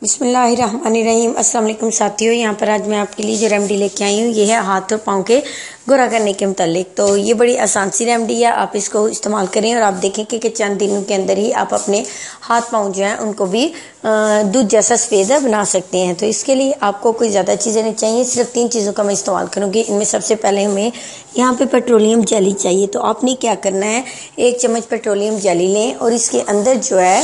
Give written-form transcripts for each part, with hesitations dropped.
बिस्मिल्लाहिर्रहमानिर्रहीम। अस्सलाम वालेकुम साथियों, यहाँ पर आज मैं आपके लिए जो रेमेडी लेके आई हूँ ये है हाथ और पाँव के गोरा करने के मुतालिक। तो ये बड़ी आसान सी रेमेडी है, आप इसको इस्तेमाल करें और आप देखें कि चंद दिनों के अंदर ही आप अपने हाथ पाँव जो हैं उनको भी दूध जैसा सफ़ेद बना सकते हैं। तो इसके लिए आपको कोई ज़्यादा चीज़ें नहीं चाहिए, सिर्फ 3 चीज़ों का मैं इस्तेमाल करूँगी। इनमें सबसे पहले हमें यहाँ पे पेट्रोलियम जेली चाहिए। तो आपने क्या करना है, 1 चम्मच पेट्रोलियम जेली लें और इसके अंदर जो है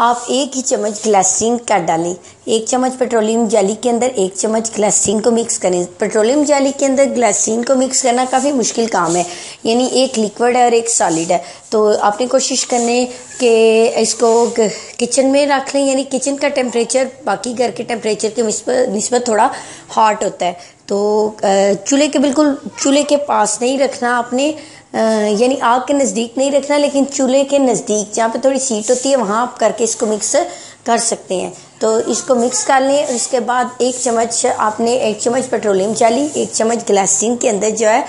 आप 1 ही चम्मच ग्लिसरीन का डालें। 1 चम्मच पेट्रोलियम जेली के अंदर 1 चम्मच ग्लिसरीन को मिक्स करें। पेट्रोलियम जेली के अंदर ग्लिसरीन को मिक्स करना काफ़ी मुश्किल काम है, यानी एक लिक्विड है और एक सॉलिड है। तो आपने कोशिश करने कि इसको किचन में रख लें, यानी किचन का टेम्परेचर बाकी घर के टेम्परेचर के निस्बत थोड़ा हॉट होता है। तो चूल्हे के पास नहीं रखना आपने, यानी आग के नज़दीक नहीं रखना, लेकिन चूल्हे के नज़दीक जहाँ पे थोड़ी हीट होती है वहाँ आप करके इसको मिक्स कर सकते हैं। तो इसको मिक्स कर लें और इसके बाद 1 चम्मच पेट्रोलियम जेली, 1 चम्मच ग्लिसरीन के अंदर जो है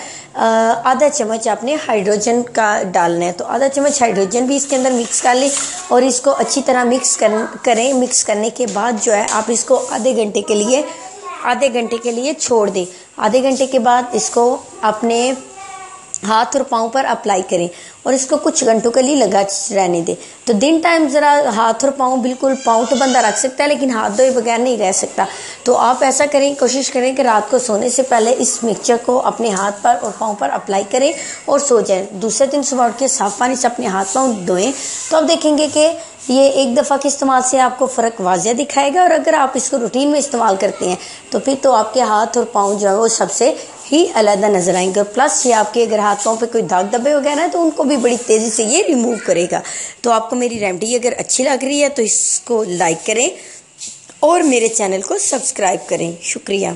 आधा चम्मच आपने हाइड्रोजन का डालना है। तो आधा चम्मच हाइड्रोजन भी इसके अंदर मिक्स कर लें और इसको अच्छी तरह मिक्स करें। मिक्स करने के बाद जो है आप इसको आधे घंटे के लिए छोड़ दें। आधे घंटे के बाद इसको अपने हाथ और पाँव पर अप्लाई करें और इसको कुछ घंटों के लिए लगा रहने दें। तो दिन टाइम ज़रा हाथ और पाँव तो बंदा रख सकता है, लेकिन हाथ धोए बगैर नहीं रह सकता। तो आप ऐसा करें, कोशिश करें कि रात को सोने से पहले इस मिक्सचर को अपने हाथ पर और पाँव पर अप्लाई करें और सो जाएं। दूसरे दिन सुबह उठ के साफ पानी से अपने हाथ पाँव धोएं। तो आप देखेंगे कि ये एक दफ़ा के इस्तेमाल से आपको फ़र्क वाज़िया दिखाएगा, और अगर आप इसको रूटीन में इस्तेमाल करते हैं तो फिर तो आपके हाथ और पाँव जो है वो सबसे ही अलग नजर आएंगे। प्लस ये आपके अगर हाथ पाँव पे कोई दाग धब्बे वगैरह है तो उनको भी बड़ी तेज़ी से ये रिमूव करेगा। तो आपको मेरी रेमेडी अगर अच्छी लग रही है तो इसको लाइक करें और मेरे चैनल को सब्सक्राइब करें। शुक्रिया।